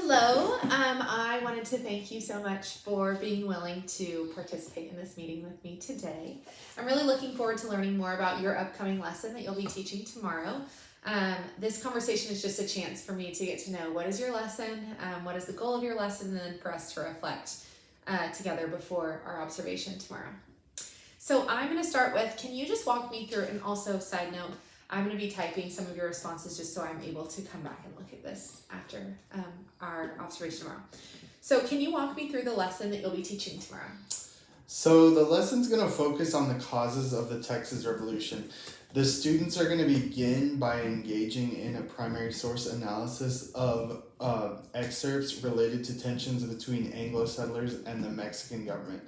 Hello. I wanted to thank you so much for being willing to participate in this meeting with me today. I'm really looking forward to learning more about your upcoming lesson that you'll be teaching tomorrow. This conversation is just a chance for me to get to know what is your lesson, what is the goal of your lesson, and then for us to reflect together before our observation tomorrow. So I'm going to start with, can you just walk me through, and also side note, I'm going to be typing some of your responses just so I'm able to come back and look at this after our observation tomorrow. So can you walk me through the lesson that you'll be teaching tomorrow? So the lesson's going to focus on the causes of the Texas Revolution. The students are going to begin by engaging in a primary source analysis of excerpts related to tensions between Anglo settlers and the Mexican government.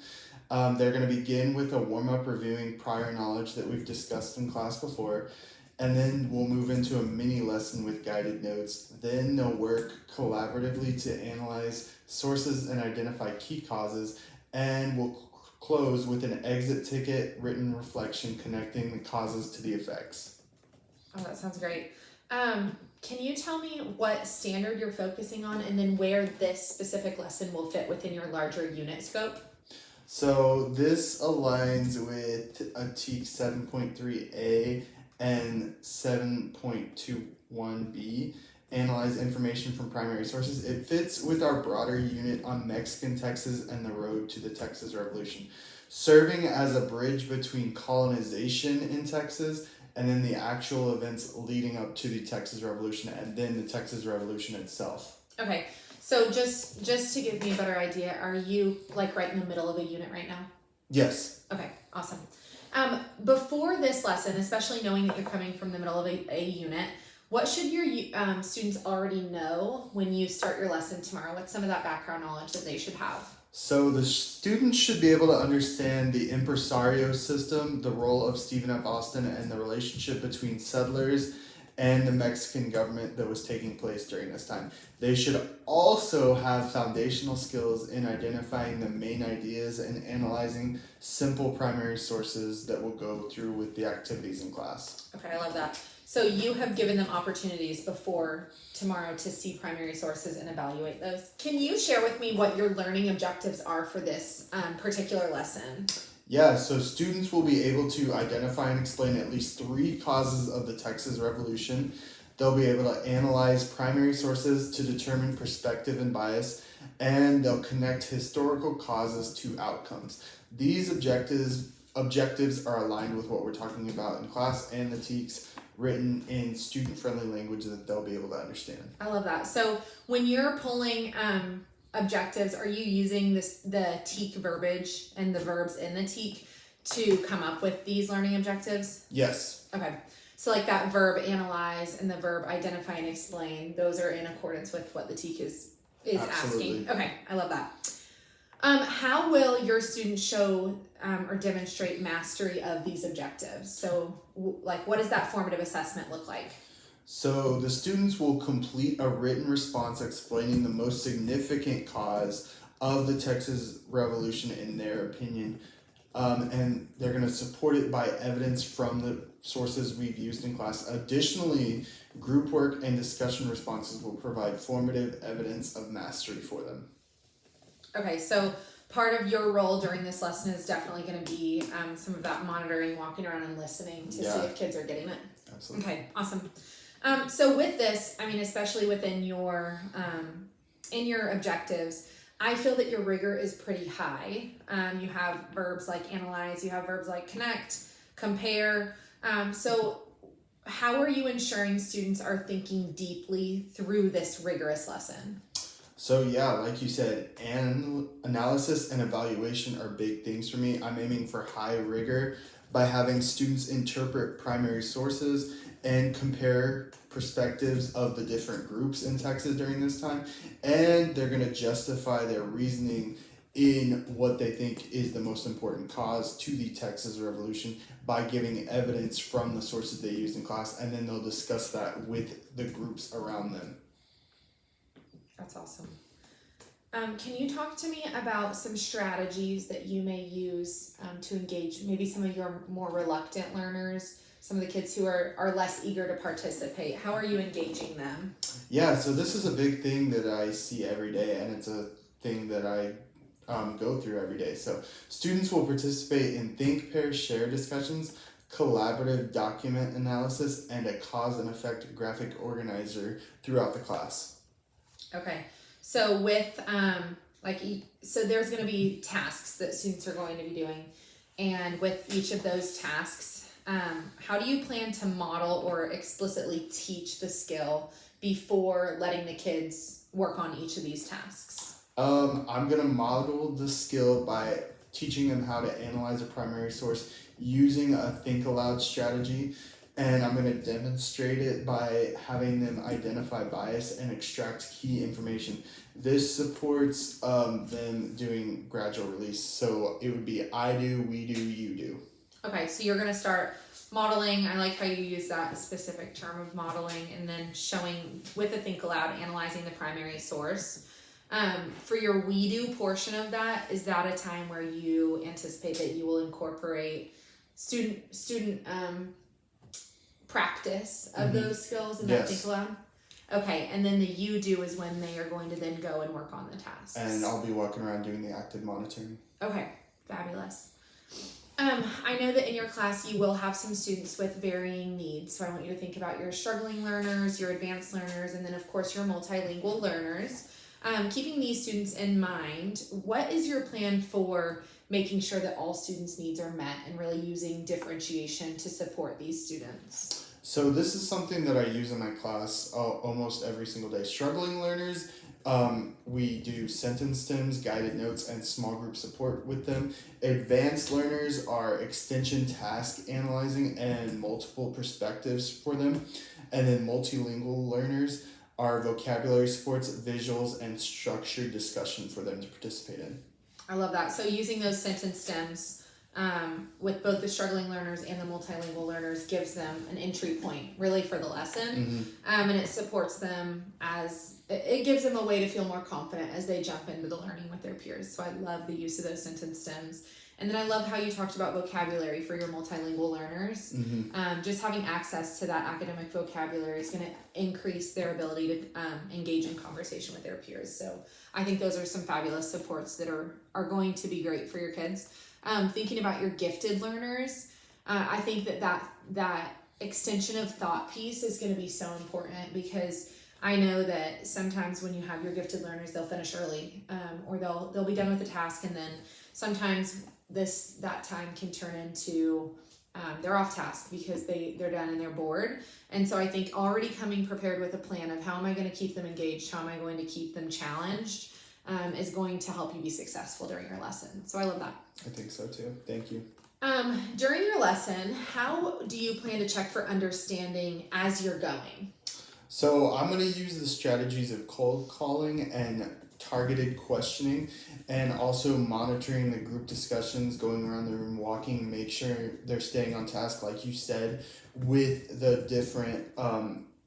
They're going to begin with a warm-up reviewing prior knowledge that we've discussed in class before, and then we'll move into a mini lesson with guided notes. Then they'll work collaboratively to analyze sources and identify key causes, and we'll close with an exit ticket written reflection connecting the causes to the effects. Oh, that sounds great. Can you tell me what standard you're focusing on, and then where this specific lesson will fit within your larger unit scope? So this aligns with a TEAC 7.3a and 7.21b, analyze information from primary sources. It fits with our broader unit on Mexican Texas and the road to the Texas Revolution, serving as a bridge between colonization in Texas and then the actual events leading up to the Texas Revolution and then the Texas Revolution itself. Okay, so just to give me a better idea, are you like right in the middle of a unit right now? Yes. Okay, awesome. Before this lesson, especially knowing that you're coming from the middle of a unit, what should your students already know when you start your lesson tomorrow? What's some of that background knowledge that they should have? So the students should be able to understand the impresario system, the role of Stephen F. Austin, and the relationship between settlers and the Mexican government that was taking place during this time. They should also have foundational skills in identifying the main ideas and analyzing simple primary sources that will go through with the activities in class. Okay, I love that. So you have given them opportunities before tomorrow to see primary sources and evaluate those. Can you share with me what your learning objectives are for this particular lesson? Yeah, so students will be able to identify and explain at least 3 causes of the Texas Revolution. They'll be able to analyze primary sources to determine perspective and bias, and they'll connect historical causes to outcomes. These objectives are aligned with what we're talking about in class and the TEACs, written in student-friendly language that they'll be able to understand. I love that. So when you're pulling objectives, are you using the TEAC verbiage and the verbs in the TEAC to come up with these learning objectives? Yes. Okay. So like that verb analyze and the verb identify and explain, those are in accordance with what the TEAC is Absolutely. asking. Okay, I love that. How will your students show or demonstrate mastery of these objectives? So like what does that formative assessment look like? So the students will complete a written response explaining the most significant cause of the Texas Revolution in their opinion, and they're going to support it by evidence from the sources we've used in class. Additionally, group work and discussion responses will provide formative evidence of mastery for them. Okay, so part of your role during this lesson is definitely going to be some of that monitoring, walking around and listening to see if kids are getting it. Absolutely. Okay, awesome. So with this, I mean, especially within your in your objectives, I feel that your rigor is pretty high. You have verbs like analyze, you have verbs like connect, compare. So how are you ensuring students are thinking deeply through this rigorous lesson? So yeah, like you said, analysis and evaluation are big things for me. I'm aiming for high rigor by having students interpret primary sources and compare perspectives of the different groups in Texas during this time. And they're going to justify their reasoning in what they think is the most important cause to the Texas Revolution by giving evidence from the sources they used in class. And then they'll discuss that with the groups around them. That's awesome. Can you talk to me about some strategies that you may use to engage maybe some of your more reluctant learners some of the kids who are less eager to participate? How are you engaging them? Yeah, so this is a big thing that I see every day, and it's a thing that I go through every day. So students will participate in think, pair, share discussions, collaborative document analysis, and a cause and effect graphic organizer throughout the class. Okay, so with so there's going to be tasks that students are going to be doing, and with each of those tasks, how do you plan to model or explicitly teach the skill before letting the kids work on each of these tasks? I'm gonna model the skill by teaching them how to analyze a primary source using a think aloud strategy, and I'm gonna demonstrate it by having them identify bias and extract key information. This supports them doing gradual release, so it would be I do, we do, you do. Okay, so you're going to start modeling. I like how you use that specific term of modeling, and then showing with a think aloud, analyzing the primary source. For your we do portion of that, is that a time where you anticipate that you will incorporate student practice of those skills in that think aloud? Okay, and then the you do is when they are going to then go and work on the tasks. And I'll be walking around doing the active monitoring. Okay, fabulous. I know that in your class you will have some students with varying needs, so I want you to think about your struggling learners, your advanced learners, and then of course your multilingual learners. Keeping these students in mind, what is your plan for making sure that all students' needs are met and really using differentiation to support these students? So this is something that I use in my class almost every single day. Struggling learners, we do sentence stems, guided notes, and small group support with them. Advanced learners are extension task analyzing and multiple perspectives for them. And then multilingual learners are vocabulary supports, visuals, and structured discussion for them to participate in. I love that. So using those sentence stems with both the struggling learners and the multilingual learners gives them an entry point really for the lesson. And it supports them it gives them a way to feel more confident as they jump into the learning with their peers. So I love the use of those sentence stems. And then I love how you talked about vocabulary for your multilingual learners. Just having access to that academic vocabulary is going to increase their ability to engage in conversation with their peers. So I think those are some fabulous supports that are going to be great for your kids. Thinking about your gifted learners, I think that extension of thought piece is going to be so important, because I know that sometimes when you have your gifted learners, they'll finish early, or they'll be done with the task, and then sometimes that time can turn into they're off task because they're done and they're bored. And so I think already coming prepared with a plan of how am I going to keep them engaged, how am I going to keep them challenged, is going to help you be successful during your lesson. So I love that. I think so too. Thank you. During your lesson, how do you plan to check for understanding as you're going? So I'm going to use the strategies of cold calling and targeted questioning, and also monitoring the group discussions, going around the room, walking, make sure they're staying on task, like you said, with the different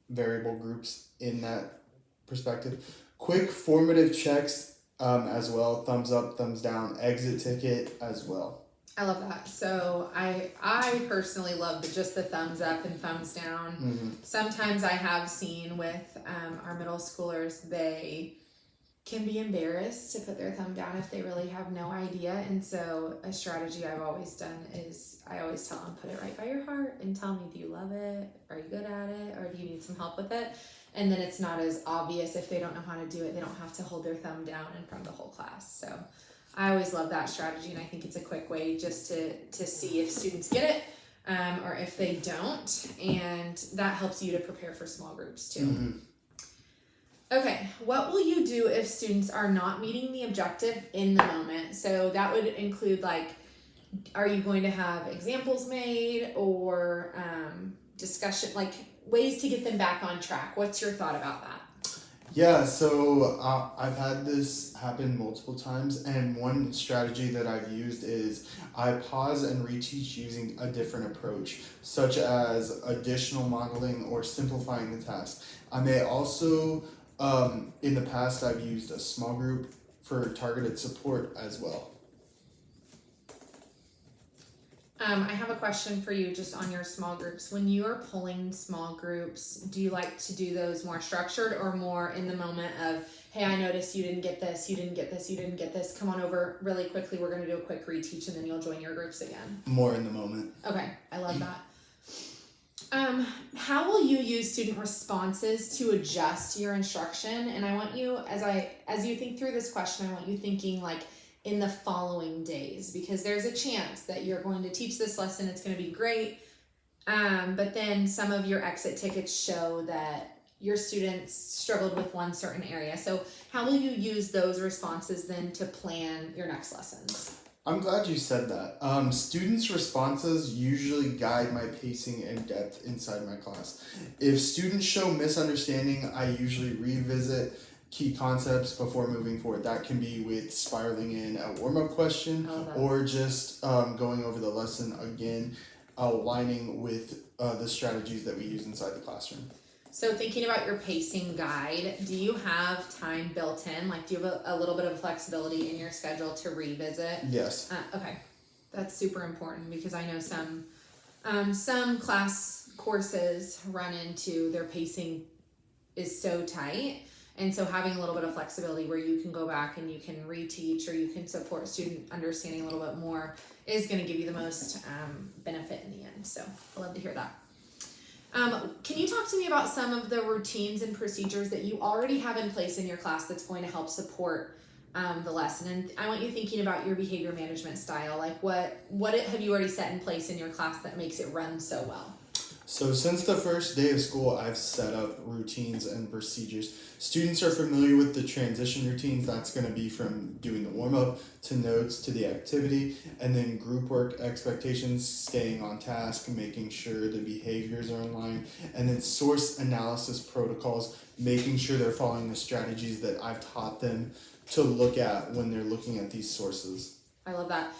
variable groups in that perspective. Quick formative checks as well, thumbs up, thumbs down, exit ticket as well. I love that. So I personally love just the thumbs up and thumbs down. Sometimes I have seen with our middle schoolers, they can be embarrassed to put their thumb down if they really have no idea. And so a strategy I've always done is I always tell them, put it right by your heart and tell me, do you love it? Are you good at it? Or do you need some help with it? And then it's not as obvious if they don't know how to do it. They don't have to hold their thumb down in front of the whole class. So I always love that strategy, and I think it's a quick way just to see if students get it or if they don't, and that helps you to prepare for small groups too. Okay, what will you do if students are not meeting the objective in the moment? So that would include, like, are you going to have examples made or discussion, like ways to get them back on track? What's your thought about that? Yeah, so I've had this happen multiple times, and one strategy that I've used is I pause and reteach using a different approach, such as additional modeling or simplifying the task. I may also, in the past, I've used a small group for targeted support as well. I have a question for you just on your small groups. When you are pulling small groups, do you like to do those more structured or more in the moment of, hey, I noticed you didn't get this, you didn't get this, you didn't get this. Come on over really quickly. We're going to do a quick reteach and then you'll join your groups again. More in the moment. Okay, I love that. How will you use student responses to adjust your instruction? And I want you, as you think through this question, I want you thinking like in the following days, because there's a chance that you're going to teach this lesson, it's going to be great, but then some of your exit tickets show that your students struggled with one certain area. So how will you use those responses then to plan your next lessons? I'm glad you said that. Students' responses usually guide my pacing and depth inside my class. If students show misunderstanding, I usually revisit key concepts before moving forward. That can be with spiraling in a warm-up question or just going over the lesson again, aligning with the strategies that we use inside the classroom. So thinking about your pacing guide, do you have time built in? Like, do you have a little bit of flexibility in your schedule to revisit? Yes. Okay, that's super important because I know some class courses run into their pacing is so tight. And so having a little bit of flexibility where you can go back and you can reteach or you can support student understanding a little bit more is going to give you the most benefit in the end. So I love to hear that. Can you talk to me about some of the routines and procedures that you already have in place in your class that's going to help support the lesson? And I want you thinking about your behavior management style. Like what have you already set in place in your class that makes it run so well? So since the first day of school, I've set up routines and procedures. Students are familiar with the transition routines. That's going to be from doing the warm-up to notes to the activity, and then group work expectations, staying on task, making sure the behaviors are in line, and then source analysis protocols, making sure they're following the strategies that I've taught them to look at when they're looking at these sources. I love that.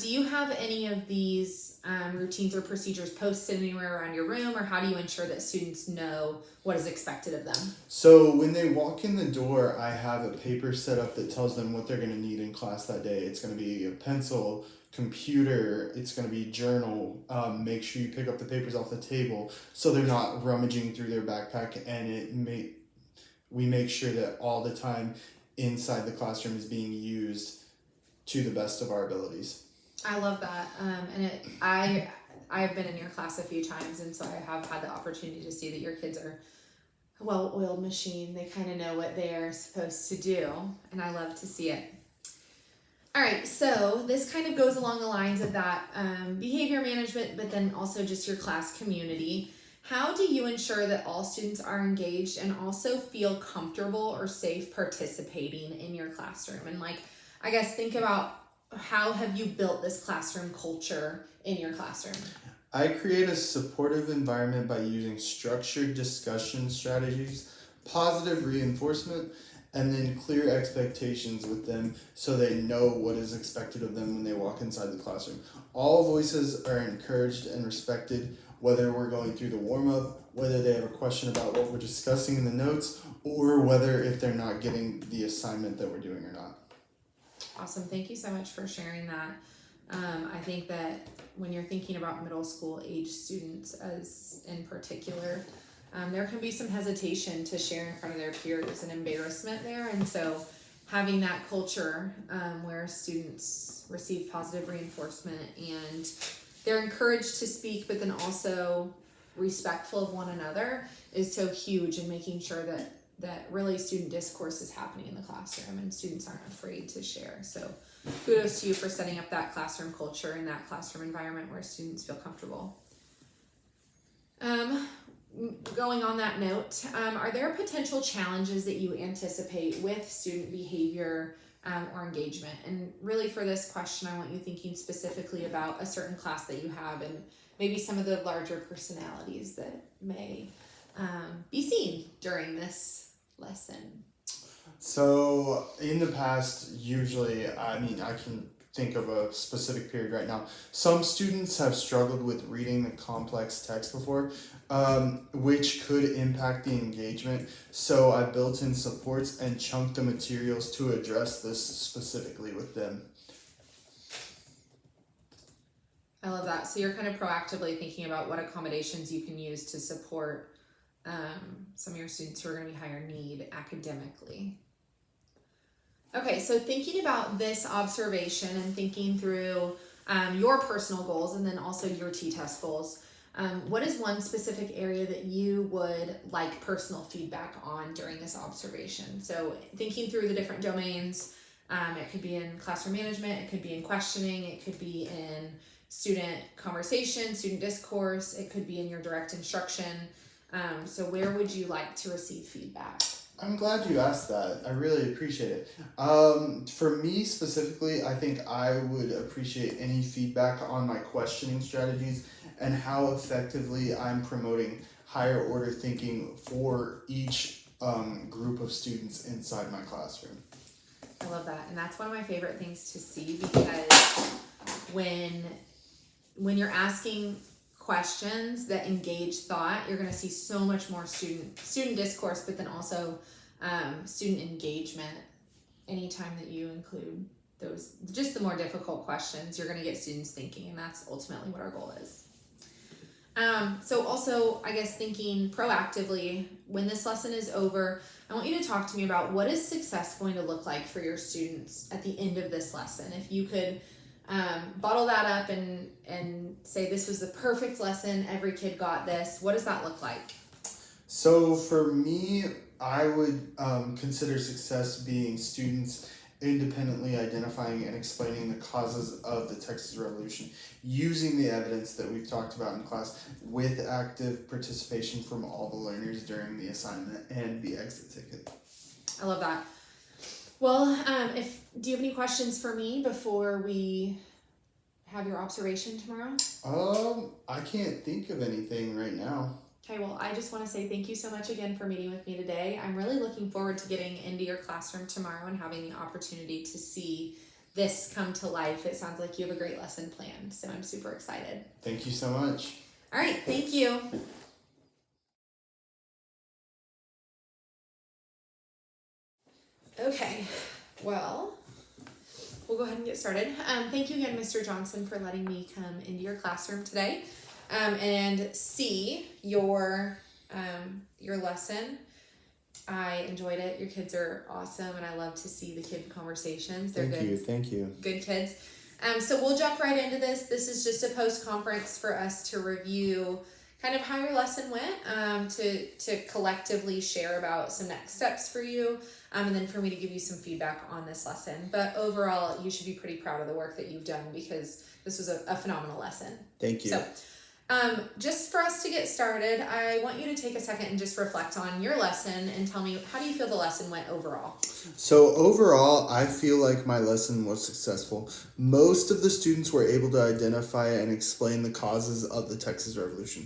Do you have any of these routines or procedures posted anywhere around your room, or how do you ensure that students know what is expected of them? So when they walk in the door, I have a paper set up that tells them what they're going to need in class that day. It's going to be a pencil, computer, it's going to be journal. Make sure you pick up the papers off the table so they're not rummaging through their backpack, and we make sure that all the time inside the classroom is being used to the best of our abilities. I love that. I've been in your class a few times, and so I have had the opportunity to see that your kids are a well-oiled machine. They kind of know what they are supposed to do, and I love to see it. All right, so this kind of goes along the lines of that behavior management, but then also just your class community. How do you ensure that all students are engaged and also feel comfortable or safe participating in your classroom? And I guess think about how have you built this classroom culture in your classroom? I create a supportive environment by using structured discussion strategies, positive reinforcement, and then clear expectations with them so they know what is expected of them when they walk inside the classroom. All voices are encouraged and respected, whether we're going through the warm-up, whether they have a question about what we're discussing in the notes, or whether if they're not getting the assignment that we're doing or not. Awesome. Thank you so much for sharing that. I think that when you're thinking about middle school age students as in particular, there can be some hesitation to share in front of their peers and embarrassment there. And so having that culture where students receive positive reinforcement and they're encouraged to speak, but then also respectful of one another is so huge in making sure that really student discourse is happening in the classroom and students aren't afraid to share. So kudos to you for setting up that classroom culture and that classroom environment where students feel comfortable. Going on that note, are there potential challenges that you anticipate with student behavior or engagement? And really for this question, I want you thinking specifically about a certain class that you have and maybe some of the larger personalities that may be seen during this lesson. So in the past, usually, I can think of a specific period right now. Some students have struggled with reading the complex text before, which could impact the engagement. So I built in supports and chunked the materials to address this specifically with them. I love that. So you're kind of proactively thinking about what accommodations you can use to support some of your students who are going to be higher need academically. Okay, so thinking about this observation and thinking through your personal goals and then also your T-test goals, what is one specific area that you would like personal feedback on during this observation? So thinking through the different domains, it could be in classroom management, it could be in questioning, it could be in student conversation, student discourse, it could be in your direct instruction. So where would you like to receive feedback? I'm glad you asked that. I really appreciate it. For me specifically, I think I would appreciate any feedback on my questioning strategies and how effectively I'm promoting higher order thinking for each group of students inside my classroom. I love that. And that's one of my favorite things to see, because when you're asking questions that engage thought, you're going to see so much more student discourse, but then also student engagement. Anytime that you include those, just the more difficult questions, you're going to get students thinking, and that's ultimately what our goal is. So also, I guess thinking proactively, when this lesson is over, I want you to talk to me about what is success going to look like for your students at the end of this lesson. If you could bottle that up and say this was the perfect lesson, every kid got this, what does that look like? So for me, I would consider success being students independently identifying and explaining the causes of the Texas Revolution, using the evidence that we've talked about in class with active participation from all the learners during the assignment and the exit ticket. I love that. Well, do you have any questions for me before we have your observation tomorrow? I can't think of anything right now. Okay, well, I just want to say thank you so much again for meeting with me today. I'm really looking forward to getting into your classroom tomorrow and having the opportunity to see this come to life. It sounds like you have a great lesson planned, so I'm super excited. Thank you so much. All right, thank you. Okay, well, we'll go ahead and get started. Thank you again, Mr. Johnson, for letting me come into your classroom today and see your lesson. I enjoyed it. Your kids are awesome, and I love to see the kid conversations. They're Thank you. Good kids. So we'll jump right into this. This is just a post-conference for us to review kind of how your lesson went, to collectively share about some next steps for you, and then for me to give you some feedback on this lesson. But overall, you should be pretty proud of the work that you've done, because this was a phenomenal lesson. Thank you. So, just for us to get started, I want you to take a second and just reflect on your lesson and tell me, how do you feel the lesson went overall? So overall, I feel like my lesson was successful. Most of the students were able to identify and explain the causes of the Texas Revolution,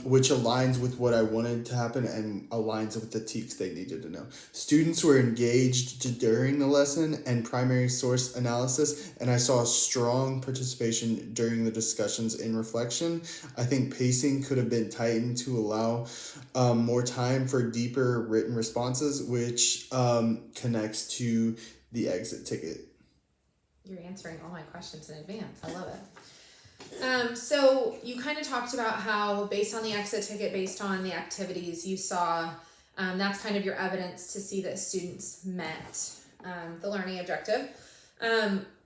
which aligns with what I wanted to happen and aligns with the teaks they needed to know. Students were engaged during the lesson and primary source analysis, and I saw strong participation during the discussions in reflection. I think pacing could have been tightened to allow more time for deeper written responses, which connects to the exit ticket. You're answering all my questions in advance. I love it. So you kind of talked about how, based on the exit ticket, based on the activities you saw, that's kind of your evidence to see that students met the learning objective.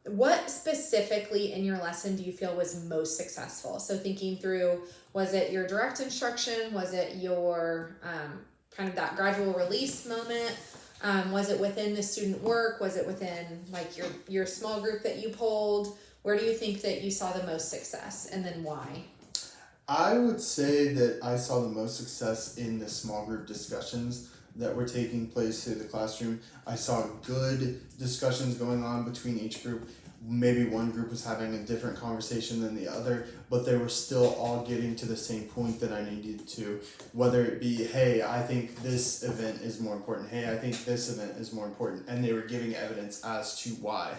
What specifically in your lesson do you feel was most successful? So thinking through, was it your direct instruction? Was it your kind of that gradual release moment? Was it within the student work? Was it within like your small group that you polled? Where do you think that you saw the most success, and then why? I would say that I saw the most success in the small group discussions that were taking place through the classroom. I saw good discussions going on between each group. Maybe one group was having a different conversation than the other, but they were still all getting to the same point that I needed to, whether it be, hey, I think this event is more important. Hey, I think this event is more important. And they were giving evidence as to why.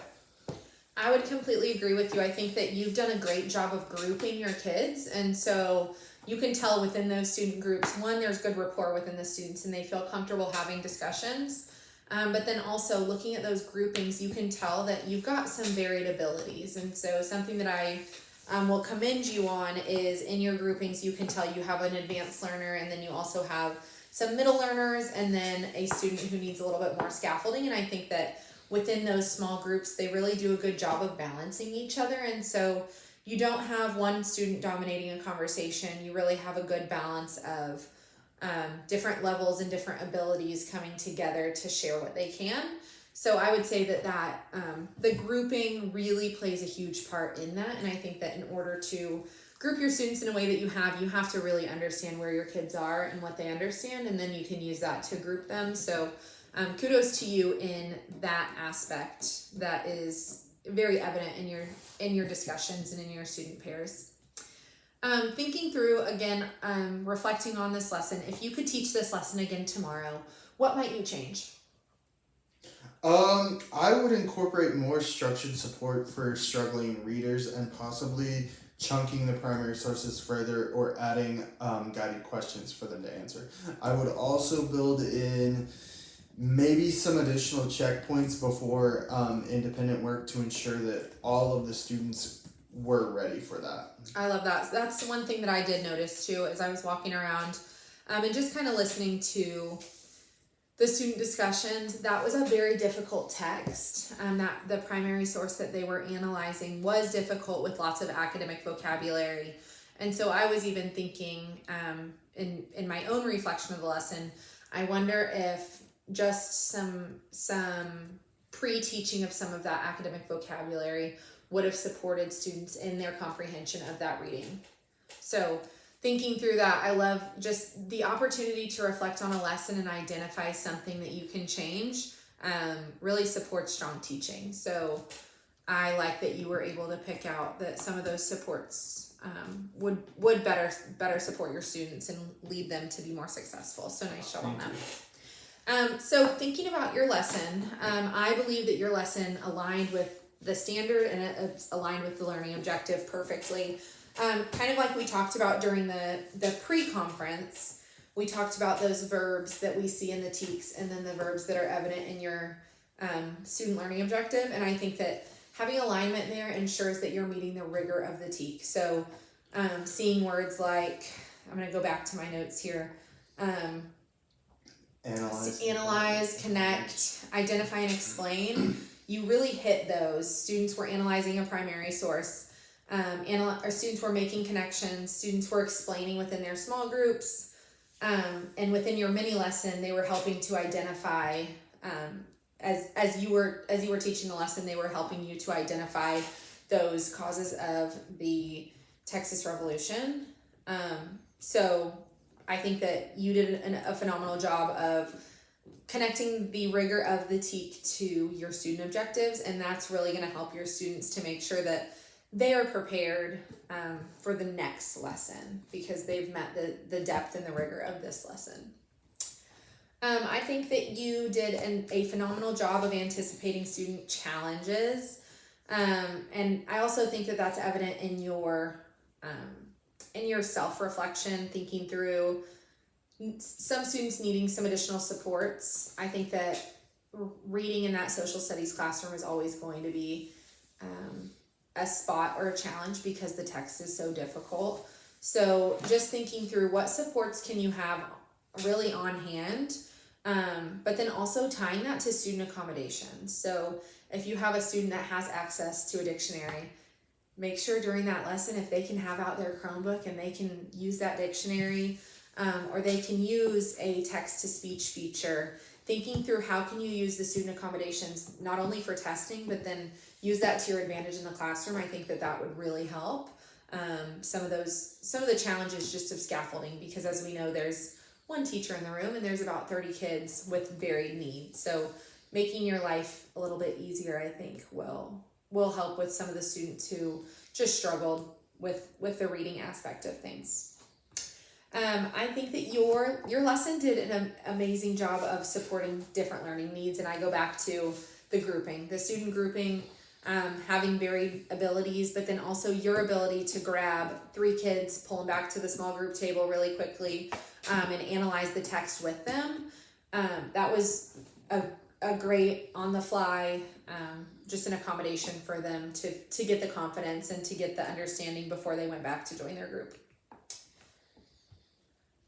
I would completely agree with you. I think that you've done a great job of grouping your kids. And so you can tell within those student groups, one, there's good rapport within the students and they feel comfortable having discussions. But then also looking at those groupings, you can tell that you've got some varied abilities. And so something that I will commend you on is in your groupings, you can tell you have an advanced learner, and then you also have some middle learners, and then a student who needs a little bit more scaffolding. And I think that within those small groups, they really do a good job of balancing each other. And so you don't have one student dominating a conversation. You really have a good balance of different levels and different abilities coming together to share what they can. So I would say that the grouping really plays a huge part in that. And I think that in order to group your students in a way that you have to really understand where your kids are and what they understand, and then you can use that to group them. So kudos to you in that aspect. That is very evident in your discussions and in your student pairs. Thinking through again, reflecting on this lesson, if you could teach this lesson again tomorrow, what might you change? I would incorporate more structured support for struggling readers and possibly chunking the primary sources further or adding guided questions for them to answer. I would also build in maybe some additional checkpoints before independent work to ensure that all of the students were ready for that. I love that. That's one thing that I did notice too as I was walking around and just kind of listening to the student discussions. That was a very difficult text. That the primary source that they were analyzing was difficult with lots of academic vocabulary. And so I was even thinking in my own reflection of the lesson, I wonder if just some pre-teaching of some of that academic vocabulary would have supported students in their comprehension of that reading. So thinking through that, I love just the opportunity to reflect on a lesson and identify something that you can change. Really supports strong teaching. So I like that you were able to pick out that some of those supports would better support your students and lead them to be more successful. So nice job on that. So thinking about your lesson, I believe that your lesson aligned with the standard and it's aligned with the learning objective perfectly. Kind of like we talked about during the pre-conference, we talked about those verbs that we see in the TEKS and then the verbs that are evident in your student learning objective. And I think that having alignment there ensures that you're meeting the rigor of the TEK. So seeing words like, I'm going to go back to my notes here, analyze, connect, identify, and explain. You really hit those. Students were analyzing a primary source. Students were making connections. Students were explaining within their small groups. And within your mini lesson, they were helping to identify, as you were teaching the lesson, they were helping you to identify those causes of the Texas Revolution. So I think that you did a phenomenal job of connecting the rigor of the TEK to your student objectives, and that's really going to help your students to make sure that they are prepared for the next lesson because they've met the depth and the rigor of this lesson. I think that you did a phenomenal job of anticipating student challenges, and I also think that that's evident in your self-reflection, thinking through some students needing some additional supports. I think that reading in that social studies classroom is always going to be a spot or a challenge because the text is so difficult. So just thinking through what supports can you have really on hand, but then also tying that to student accommodations. So if you have a student that has access to a dictionary, make sure during that lesson if they can have out their Chromebook and they can use that dictionary, or they can use a text-to-speech feature, thinking through how can you use the student accommodations not only for testing, but then use that to your advantage in the classroom. I think that would really help. Some of the challenges just of scaffolding, because as we know, there's one teacher in the room and there's about 30 kids with varied needs. So making your life a little bit easier, I think, will help with some of the students who just struggled with the reading aspect of things. I think that your lesson did an amazing job of supporting different learning needs, and I go back to the student grouping, having varied abilities, but then also your ability to grab 3 kids, pull them back to the small group table really quickly, and analyze the text with them. That was a great on the fly, just an accommodation for them to get the confidence and to get the understanding before they went back to join their group.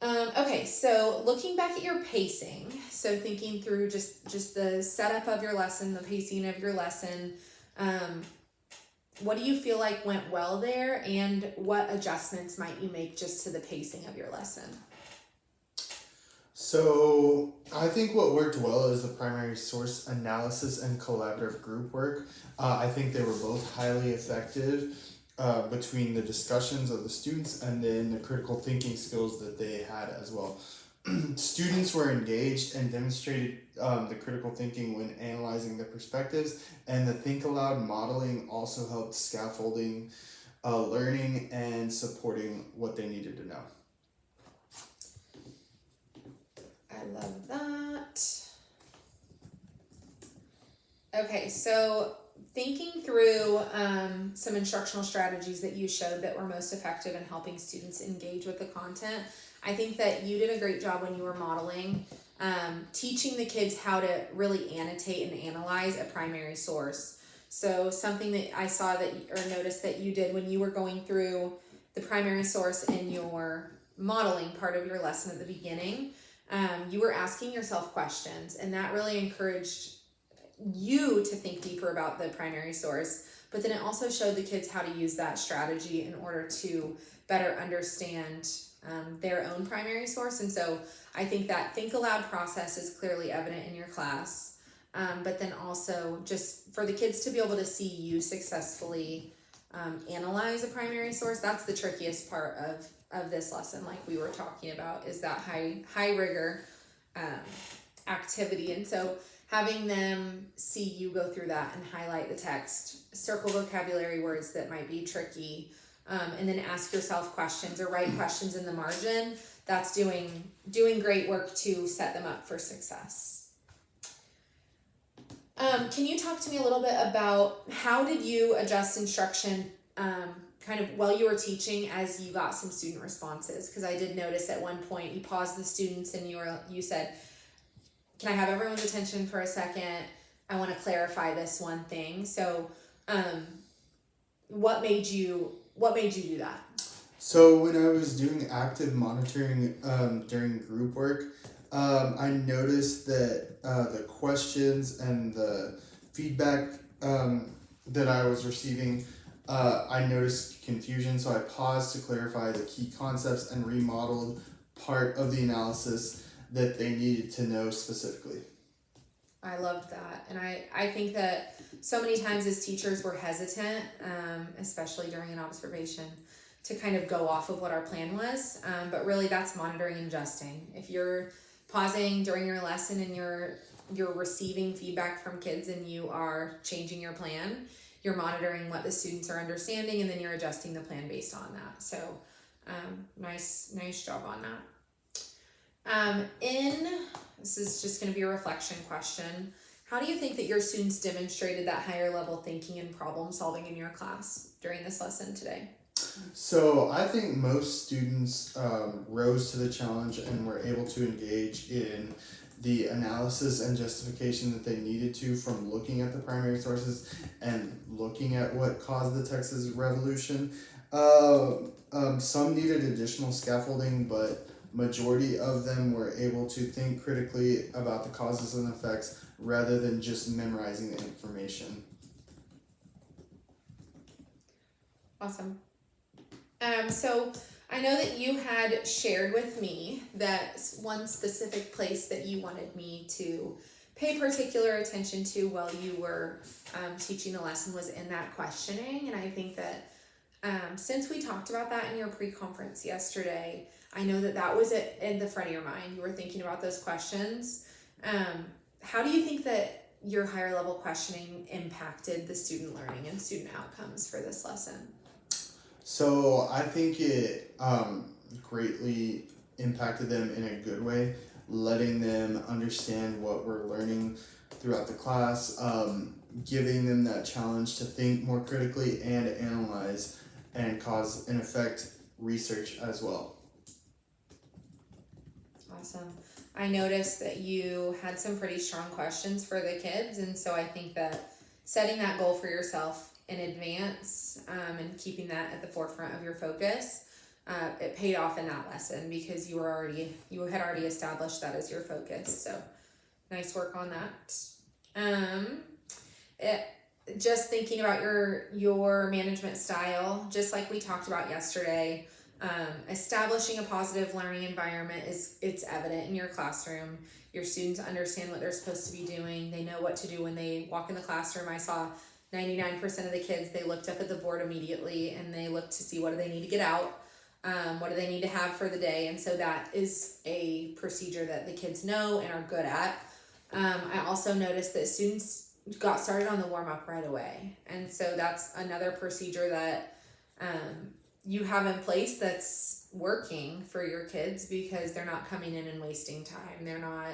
Okay, so looking back at your pacing, so thinking through just the setup of your lesson, the pacing of your lesson, what do you feel like went well there, and what adjustments might you make just to the pacing of your lesson? So I think what worked well is the primary source analysis and collaborative group work. I think they were both highly effective between the discussions of the students and then the critical thinking skills that they had as well. Students were engaged and demonstrated the critical thinking when analyzing the perspectives, and the think aloud modeling also helped scaffolding learning and supporting what they needed to know. I love that. Okay, so thinking through some instructional strategies that you showed that were most effective in helping students engage with the content, I think that you did a great job when you were modeling, teaching the kids how to really annotate and analyze a primary source. So something that I saw that or noticed that you did when you were going through the primary source in your modeling part of your lesson at the beginning, you were asking yourself questions, and that really encouraged you to think deeper about the primary source, but then it also showed the kids how to use that strategy in order to better understand their own primary source. And so I think that think aloud process is clearly evident in your class, but then also just for the kids to be able to see you successfully analyze a primary source. That's the trickiest part of this lesson, like we were talking about, is that high rigor activity. And so having them see you go through that and highlight the text, circle vocabulary words that might be tricky, and then ask yourself questions or write questions in the margin, that's doing great work to set them up for success. Can you talk to me a little bit about how did you adjust instruction kind of while you were teaching as you got some student responses? Because I did notice at one point you paused the students and you said, "Can I have everyone's attention for a second? I want to clarify this one thing." So what made you do that? So when I was doing active monitoring during group work, I noticed that the questions and the feedback that I was receiving, I noticed confusion, so I paused to clarify the key concepts and remodeled part of the analysis that they needed to know specifically. I loved that. And I think that so many times as teachers we're hesitant, especially during an observation, to kind of go off of what our plan was. But really that's monitoring and adjusting. If you're pausing during your lesson and you're receiving feedback from kids and you are changing your plan, you're monitoring what the students are understanding, and then you're adjusting the plan based on that. So nice job on that. This is just going to be a reflection question. How do you think that your students demonstrated that higher level thinking and problem solving in your class during this lesson today? So I think most students rose to the challenge and were able to engage in the analysis and justification that they needed to from looking at the primary sources and looking at what caused the Texas Revolution. Some needed additional scaffolding, but majority of them were able to think critically about the causes and effects rather than just memorizing the information. Awesome. So I know that you had shared with me that one specific place that you wanted me to pay particular attention to while you were teaching the lesson was in that questioning. And I think that since we talked about that in your pre-conference yesterday, I know that was in the front of your mind. You were thinking about those questions. How do you think that your higher level questioning impacted the student learning and student outcomes for this lesson? So I think it greatly impacted them in a good way, letting them understand what we're learning throughout the class, giving them that challenge to think more critically and analyze and cause and affect research as well. Awesome. I noticed that you had some pretty strong questions for the kids, and so I think that setting that goal for yourself in advance, and keeping that at the forefront of your focus, it paid off in that lesson because you had already established that as your focus. So nice work on that. Just thinking about your management style, just like we talked about yesterday, establishing a positive learning environment it's evident in your classroom. Your students understand what they're supposed to be doing. They know what to do when they walk in the classroom. I saw 99% of the kids, they looked up at the board immediately and they looked to see what do they need to get out, what do they need to have for the day. And so that is a procedure that the kids know and are good at. I also noticed that students got started on the warm-up right away. And so that's another procedure that you have in place that's working for your kids because they're not coming in and wasting time. They're not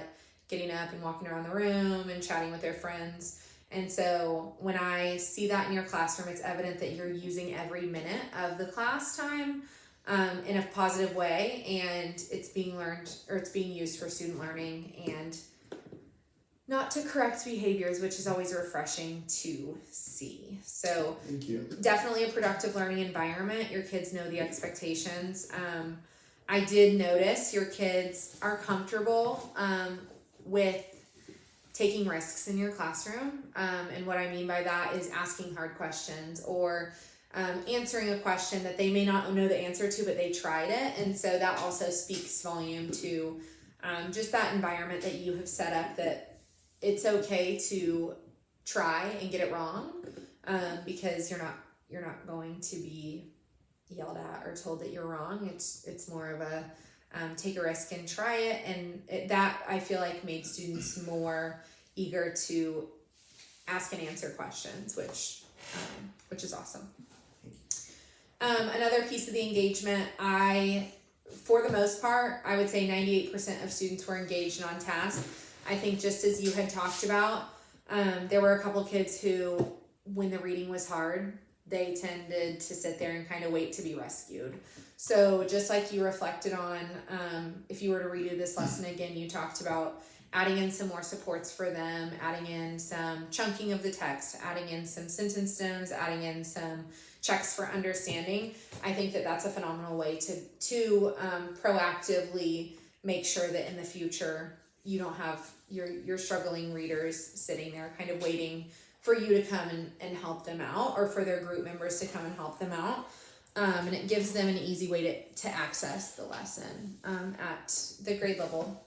getting up and walking around the room and chatting with their friends. And so when I see that in your classroom, it's evident that you're using every minute of the class time in a positive way, and it's being learned, or it's being used for student learning and not to correct behaviors, which is always refreshing to see. So Thank you. Definitely a productive learning environment. Your kids know the expectations. I did notice your kids are comfortable with taking risks in your classroom. And what I mean by that is asking hard questions or answering a question that they may not know the answer to, but they tried it. And so that also speaks volume to just that environment that you have set up, that it's okay to try and get it wrong, because you're not going to be yelled at or told that you're wrong. It's more of a take a risk and try it, and that I feel like made students more eager to ask and answer questions, which is awesome. Another piece of the engagement, for the most part, I would say 98% of students were engaged and on task. I think just as you had talked about, there were a couple kids who, when the reading was hard, they tended to sit there and kind of wait to be rescued. So just like you reflected on, if you were to redo this lesson again, you talked about adding in some more supports for them, adding in some chunking of the text, adding in some sentence stems, adding in some checks for understanding. I think that that's a phenomenal way to proactively make sure that in the future you don't have your struggling readers sitting there kind of waiting for you to come and help them out, or for their group members to come and help them out. And it gives them an easy way to access the lesson at the grade level.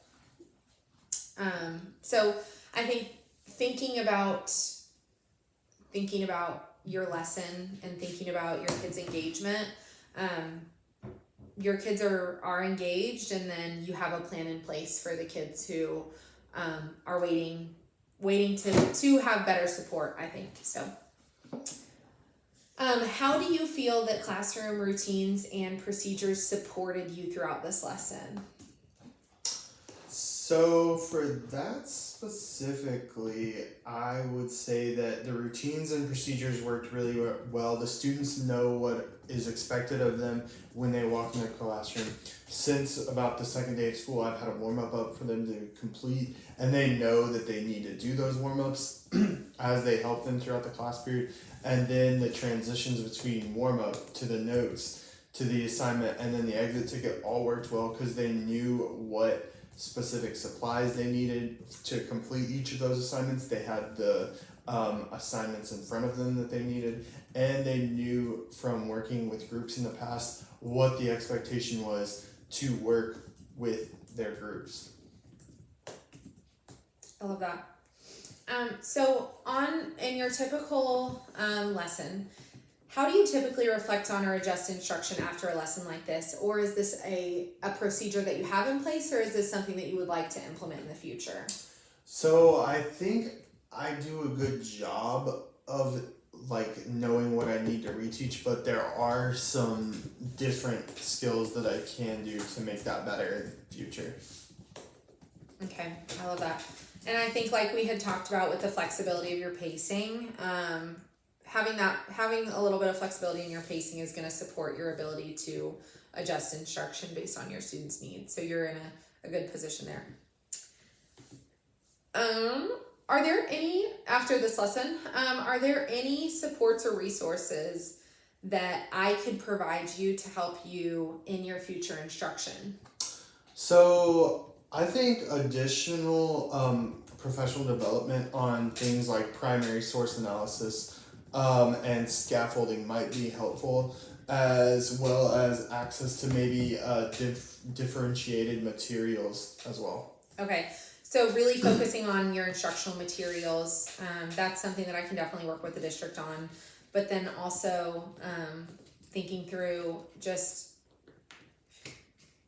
So I think thinking about your lesson and thinking about your kids' engagement, your kids are engaged, and then you have a plan in place for the kids who are waiting to have better support, I think. So how do you feel that classroom routines and procedures supported you throughout this lesson? So for that specifically, I would say that the routines and procedures worked really well. The students know what is expected of them when they walk in the classroom. Since about the second day of school, I've had a warm-up up for them to complete, and they know that they need to do those warm-ups as they help them throughout the class period. And then the transitions between warm-up to the notes to the assignment and then the exit ticket all worked well because they knew what specific supplies they needed to complete each of those assignments. They had the assignments in front of them that they needed, and they knew from working with groups in the past what the expectation was to work with their groups. I love that. So in your typical lesson, how do you typically reflect on or adjust instruction after a lesson like this? Or is this a procedure that you have in place, or is this something that you would like to implement in the future? So I think I do a good job of knowing what I need to reteach, but there are some different skills that I can do to make that better in the future. Okay, I love that. And I think like we had talked about with the flexibility of your pacing, having a little bit of flexibility in your pacing is going to support your ability to adjust instruction based on your students' needs. So you're in a good position there. are there any, after this lesson, are there any supports or resources that I could provide you to help you in your future instruction? So I think additional professional development on things like primary source analysis and scaffolding might be helpful, as well as access to maybe differentiated materials as well. Okay, so really focusing on your instructional materials, that's something that I can definitely work with the district on. But then also thinking through just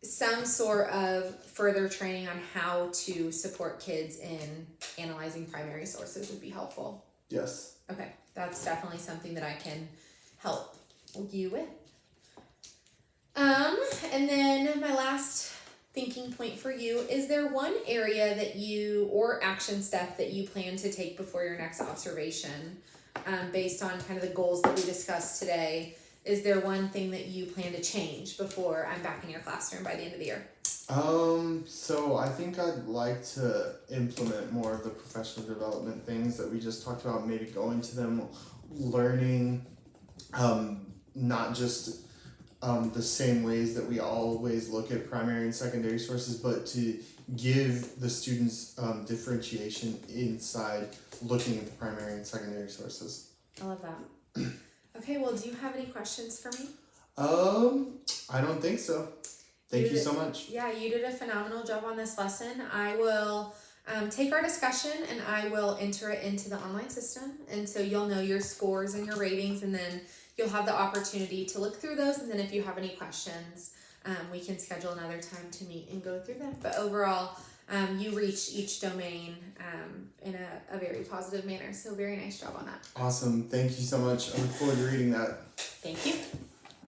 some sort of further training on how to support kids in analyzing primary sources would be helpful. Yes. Okay, that's definitely something that I can help you with. And then my last thinking point for you, is there one area that you, or action step that you plan to take before your next observation, based on kind of the goals that we discussed today? Is there one thing that you plan to change before I'm back in your classroom by the end of the year? So I think I'd like to implement more of the professional development things that we just talked about, maybe going to them, learning, not just the same ways that we always look at primary and secondary sources, but to give the students differentiation inside looking at the primary and secondary sources. I love that. Okay, well, do you have any questions for me? I don't think so. Thank you so much. Yeah, you did a phenomenal job on this lesson. I will take our discussion and I will enter it into the online system. And so you'll know your scores and your ratings, and then you'll have the opportunity to look through those. And then if you have any questions, we can schedule another time to meet and go through them. But overall, you reached each domain in a very positive manner. So very nice job on that. Awesome. Thank you so much. I look forward to reading that. Thank you.